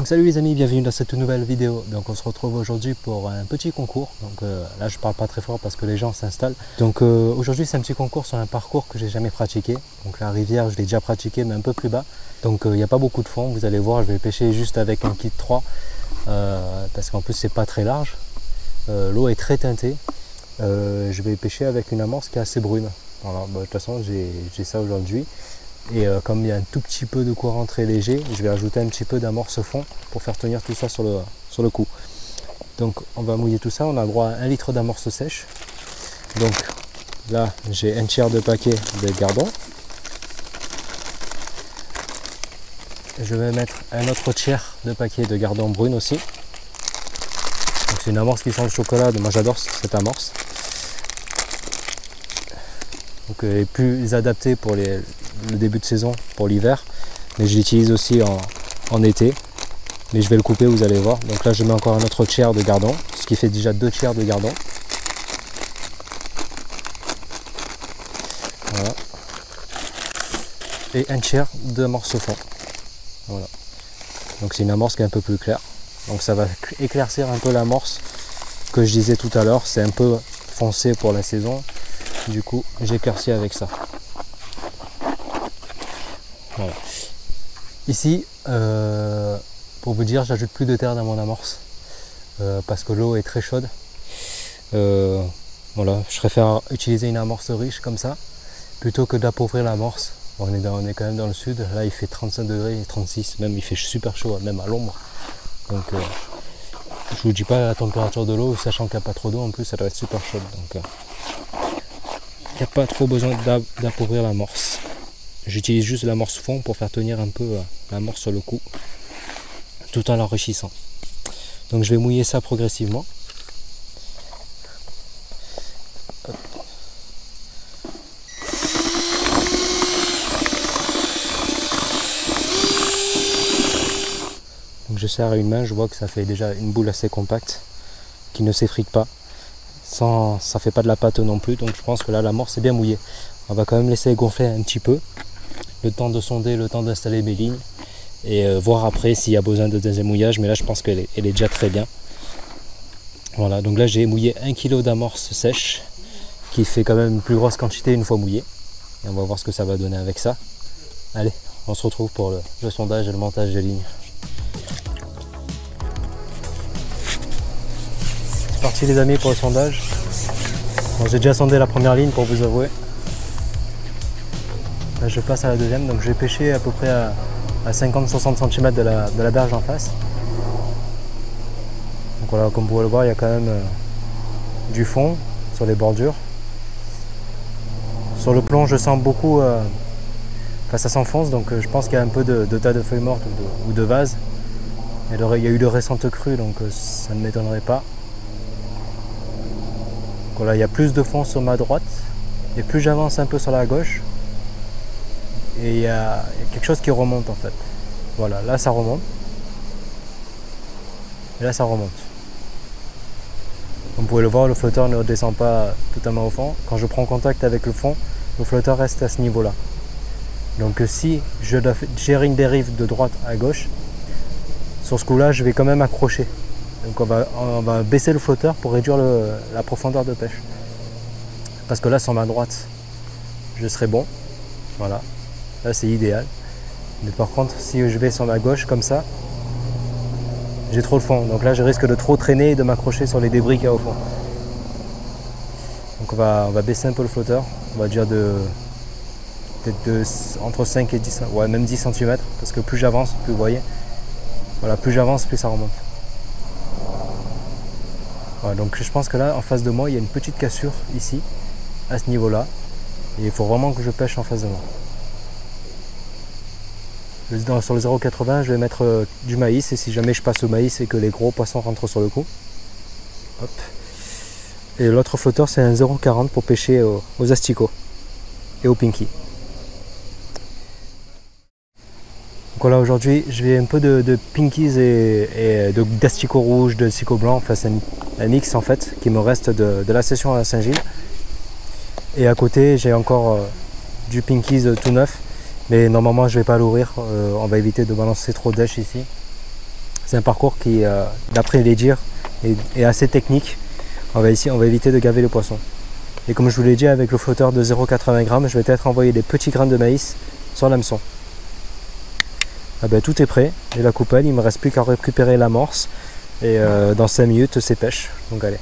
Donc salut les amis, bienvenue dans cette nouvelle vidéo. Donc on se retrouve aujourd'hui pour un petit concours. Donc là je parle pas très fort parce que les gens s'installent. Donc aujourd'hui c'est un petit concours sur un parcours que j'ai jamais pratiqué. Donc la rivière je l'ai déjà pratiqué mais un peu plus bas. Donc il n'y a pas beaucoup de fond, vous allez voir, je vais pêcher juste avec un kit 3 parce qu'en plus c'est pas très large. L'eau est très teintée. Je vais pêcher avec une amorce qui est assez brune. Voilà, de toute façon j'ai ça aujourd'hui. Et comme il y a un tout petit peu de courant très léger, je vais ajouter un petit peu d'amorce fond pour faire tenir tout ça sur le coup. Donc on va mouiller tout ça, on a droit à 1 litre d'amorce sèche. Donc là j'ai un tiers de paquet de gardon. Je vais mettre un autre tiers de paquet de gardon brune aussi. C'est une amorce qui sent le chocolat, moi j'adore cette amorce. Donc elle est plus adaptée pour le début de saison, pour l'hiver, mais je l'utilise aussi en été, mais je vais le couper, vous allez voir. Donc là je mets encore un autre tiers de gardon, ce qui fait déjà 2 tiers de gardon. Voilà. Et un tiers d'amorce fond. Voilà. Donc c'est une amorce qui est un peu plus claire, donc ça va éclaircir un peu l'amorce que je disais tout à l'heure. C'est un peu foncé pour la saison, du coup j'éclaircis avec ça. Voilà. Ici, pour vous dire, j'ajoute plus de terre dans mon amorce parce que l'eau est très chaude. Voilà, je préfère utiliser une amorce riche comme ça plutôt que d'appauvrir l'amorce. On est quand même dans le sud, là il fait 35 degrés, 36, même il fait super chaud, même à l'ombre. Donc je vous dis pas la température de l'eau, sachant qu'il n'y a pas trop d'eau en plus, ça doit être super chaude. Donc il n'y a pas trop besoin d'appauvrir l'amorce. J'utilise juste l'amorce fond pour faire tenir un peu l'amorce sur le cou, tout en l'enrichissant. Donc je vais mouiller ça progressivement. Hop. Donc je serre à une main, je vois que ça fait déjà une boule assez compacte, qui ne s'effrite pas. Ça fait pas de la pâte non plus, donc je pense que là l'amorce est bien mouillée. On va quand même laisser gonfler un petit peu. Le temps de sonder, le temps d'installer mes lignes et voir après s'il y a besoin de deuxième mouillage, mais là je pense qu'elle est déjà très bien. Voilà, donc là j'ai mouillé 1 kg d'amorce sèche qui fait quand même une plus grosse quantité une fois mouillée, et on va voir ce que ça va donner avec ça. Allez, on se retrouve pour le sondage et le montage des lignes. C'est parti les amis pour le sondage. Bon, j'ai déjà sondé la première ligne pour vous avouer. Là, je passe à la deuxième, donc je vais pêcher à peu près à 50-60 cm de la berge en face. Donc voilà, comme vous pouvez le voir, il y a quand même du fond sur les bordures. Sur le plomb, je sens beaucoup, enfin ça s'enfonce, donc je pense qu'il y a un peu de tas de feuilles mortes ou de vases. Il y a eu de récentes crues, donc ça ne m'étonnerait pas. Donc voilà, il y a plus de fond sur ma droite, et plus j'avance un peu sur la gauche, et il y a quelque chose qui remonte en fait. Voilà, là ça remonte. Et là ça remonte. Comme vous pouvez le voir, le flotteur ne descend pas totalement au fond. Quand je prends contact avec le fond, le flotteur reste à ce niveau-là. Donc si je dois gérer une dérive de droite à gauche, sur ce coup-là, je vais quand même accrocher. Donc on va baisser le flotteur pour réduire la profondeur de pêche. Parce que là, sur ma droite, je serai bon. Voilà. Là c'est idéal, mais par contre si je vais sur ma gauche comme ça, j'ai trop de fond, donc là je risque de trop traîner et de m'accrocher sur les débris qu'il y a au fond. Donc on va baisser un peu le flotteur, on va dire peut-être entre 5 et 10, ouais, même 10 cm, parce que plus j'avance, plus vous voyez, voilà, plus j'avance, plus ça remonte. Voilà, donc je pense que là en face de moi il y a une petite cassure ici, à ce niveau là, et il faut vraiment que je pêche en face de moi. Sur le 0,80 je vais mettre du maïs, et si jamais je passe au maïs et que les gros poissons rentrent sur le coup. Hop. Et l'autre flotteur c'est un 0,40 pour pêcher aux asticots et aux pinky. Donc voilà, aujourd'hui je vais un peu de pinkies et d'asticots rouges, d'asticots blancs, enfin c'est un mix en fait qui me reste de la session à Saint-Gilles. Et à côté j'ai encore du pinkies tout neuf. Mais normalement je ne vais pas l'ouvrir, on va éviter de balancer trop d'èches ici. C'est un parcours qui, d'après les dires, est assez technique. On va éviter de gaver le poisson. Et comme je vous l'ai dit, avec le flotteur de 0,80 g, je vais peut-être envoyer des petits grains de maïs sur l'hameçon. Ah ben, tout est prêt, j'ai la coupelle, il ne me reste plus qu'à récupérer l'amorce. Et dans 5 minutes, c'est pêche. Donc allez.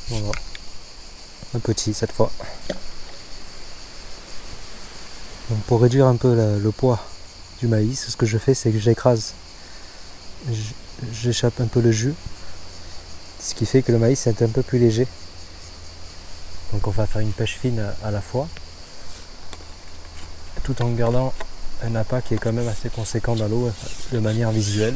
Voilà. Un petit cette fois. Donc pour réduire un peu le poids du maïs, ce que je fais, c'est que j'écrase. J'échappe un peu le jus. Ce qui fait que le maïs est un peu plus léger. Donc on va faire une pêche fine à la fois. Tout en gardant un appât qui est quand même assez conséquent dans l'eau de manière visuelle.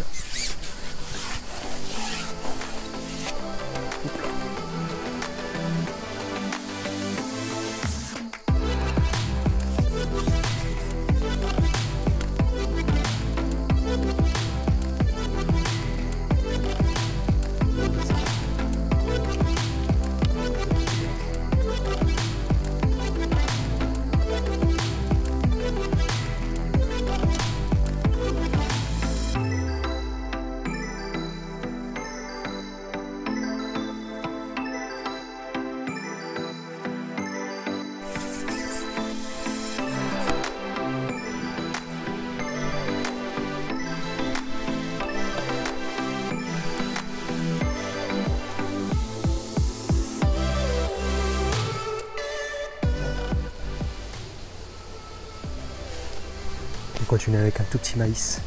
Continuer avec un tout petit maïs.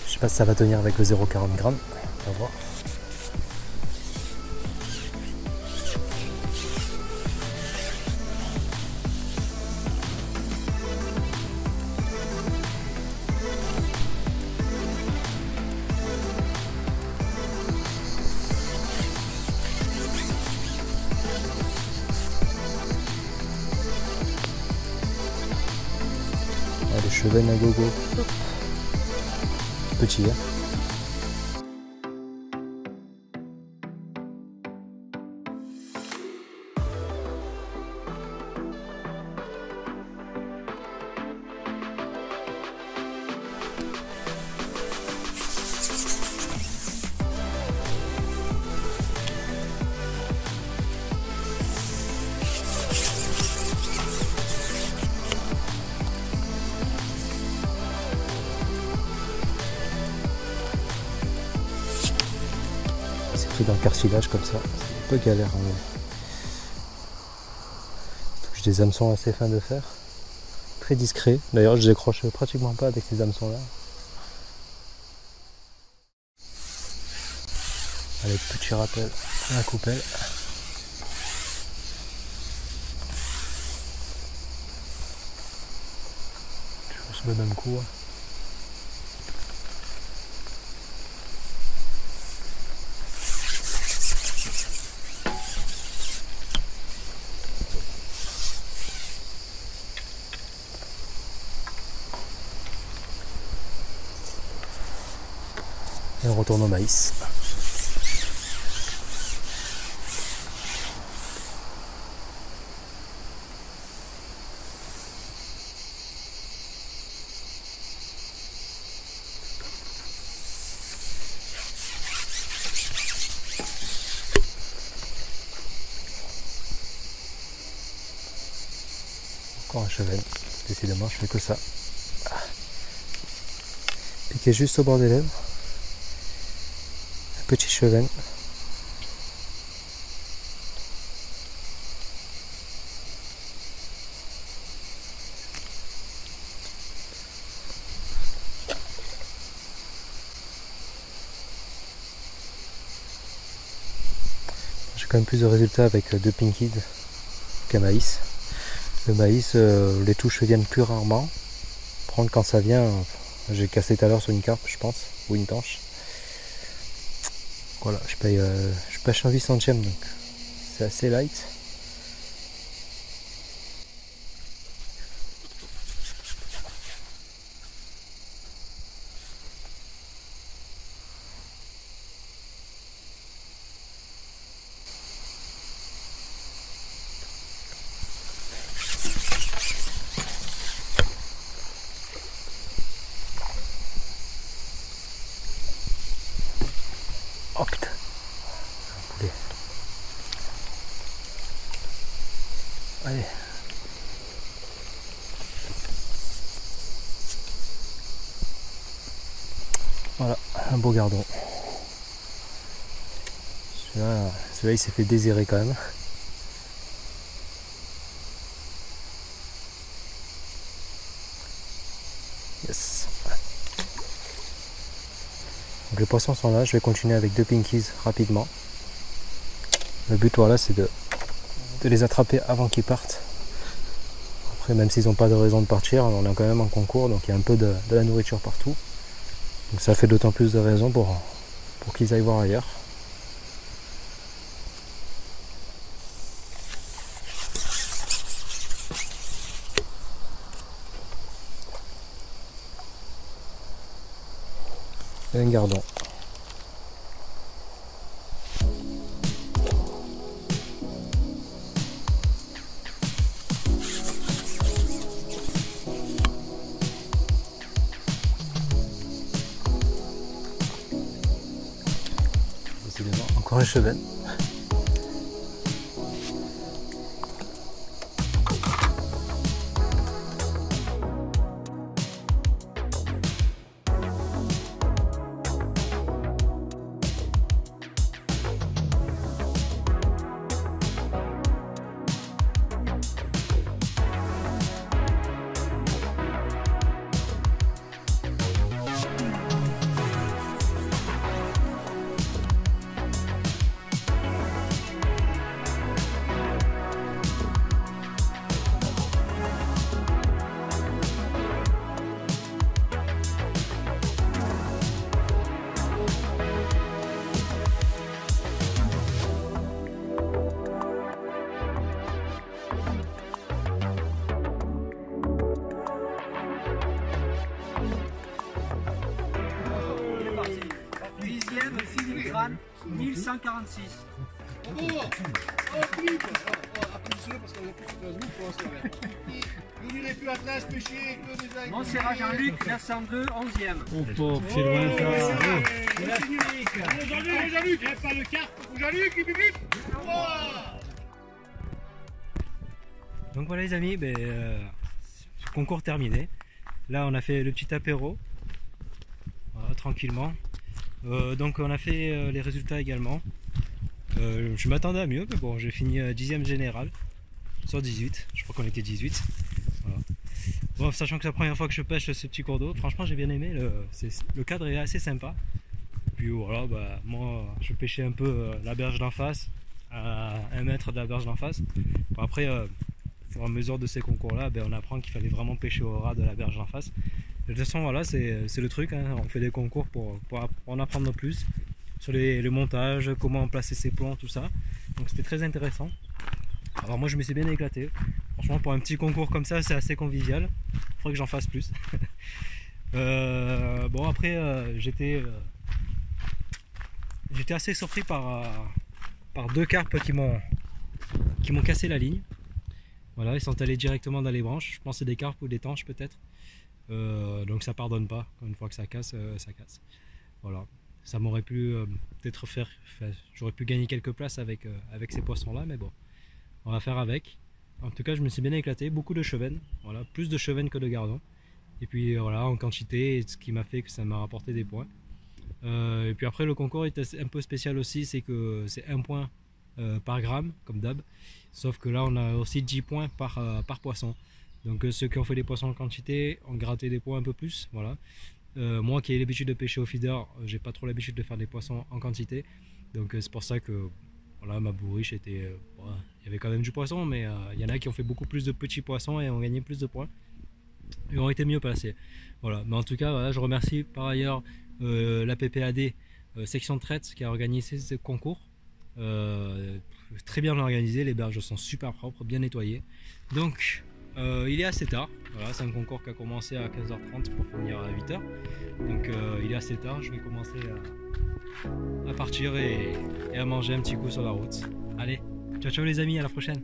Je sais pas si ça va tenir avec le 0,40 g. On va voir. Les chevennes à gogo. Petit, hein. Dans le cartilage comme ça, c'est un peu galère. J'ai des hameçons assez fins de fer, très discrets. D'ailleurs, je décroche pratiquement pas avec ces hameçons là. Allez, petit rappel à la coupelle. le même coup. Hein. Et on retourne au maïs. Encore un cheval. Décidément, je fais que ça. Piqué juste au bord des lèvres. Un petit cheval. J'ai quand même plus de résultats avec deux pinkies qu'un maïs. Le maïs, les touches viennent plus rarement. Prendre quand ça vient, j'ai cassé tout à l'heure sur une carpe, je pense, ou une tanche. Voilà, je pêche en 8 centièmes, donc c'est assez light. Oh putain, un poulet. Allez. Voilà, un beau gardon. Celui-là il s'est fait désirer quand même. Yes. Donc les poissons sont là, je vais continuer avec deux pinkies rapidement. Le but voilà c'est de les attraper avant qu'ils partent. Après même s'ils n'ont pas de raison de partir, on est quand même en concours donc il y a un peu de la nourriture partout. Donc ça fait d'autant plus de raisons pour qu'ils aillent voir ailleurs. Et un gardon. Décidément, encore un cheval. Dixième, filigrane, 1146. Bravo! Oh, Philippe! Applaudissez-le parce qu'on a plus de 15 minutes pour l'instant. Vous n'irez plus à Atlas pêcher que des aigles. Montserrat Jean-Luc, 902, 11e. Oh, pauvre, c'est loin ça. Jean-Luc, il n'y a pas de carte. Jean-Luc, il bip. Donc voilà les amis, concours terminé. Là on a fait le petit apéro, voilà, tranquillement. Donc on a fait les résultats également. Je m'attendais à mieux, mais bon, j'ai fini 10e général sur 18. Je crois qu'on était 18. Voilà. Bon, sachant que c'est la première fois que je pêche ce petit cours d'eau, franchement j'ai bien aimé. Le cadre est assez sympa. Puis voilà, moi je pêchais un peu la berge d'en face, à 1 mètre de la berge d'en face. Bon, après, au fur et à mesure de ces concours-là, on apprend qu'il fallait vraiment pêcher au ras de la berge en face. De toute façon, voilà, c'est le truc, hein. On fait des concours pour en apprendre plus sur le montage, comment placer ses plombs, tout ça. Donc c'était très intéressant. Alors moi je me suis bien éclaté. Franchement, pour un petit concours comme ça, c'est assez convivial. Il faudrait que j'en fasse plus. Bon, après, j'étais assez surpris par deux carpes qui m'ont cassé la ligne. Voilà, ils sont allés directement dans les branches. Je pense que c'est des carpes ou des tanches peut-être. Donc ça pardonne pas. Une fois que ça casse, ça casse. Voilà. Ça m'aurait pu peut-être j'aurais pu gagner quelques places avec ces poissons là, mais bon, on va faire avec. En tout cas, je me suis bien éclaté, beaucoup de chevennes, voilà, plus de chevennes que de gardons. Et puis voilà, en quantité, ce qui m'a fait que ça m'a rapporté des points. Et puis après, le concours est un peu spécial aussi, c'est que c'est 1 point par gramme, comme d'hab. Sauf que là, on a aussi 10 points par poisson. Donc ceux qui ont fait des poissons en quantité ont gratté des points un peu plus, voilà. Moi qui ai l'habitude de pêcher au feeder, j'ai pas trop l'habitude de faire des poissons en quantité. Donc c'est pour ça que voilà, ma bourriche était... il y avait quand même du poisson, mais il y en a qui ont fait beaucoup plus de petits poissons et ont gagné plus de points. Et ont été mieux placés. Voilà. Mais en tout cas, voilà, je remercie par ailleurs la PPAD section de traite qui a organisé ce concours. Très bien organisé, les berges sont super propres, bien nettoyées. Donc il est assez tard, voilà, c'est un concours qui a commencé à 15h30 pour finir à 8h. Donc il est assez tard, je vais commencer à partir et à manger un petit coup sur la route. Allez, ciao ciao les amis, à la prochaine.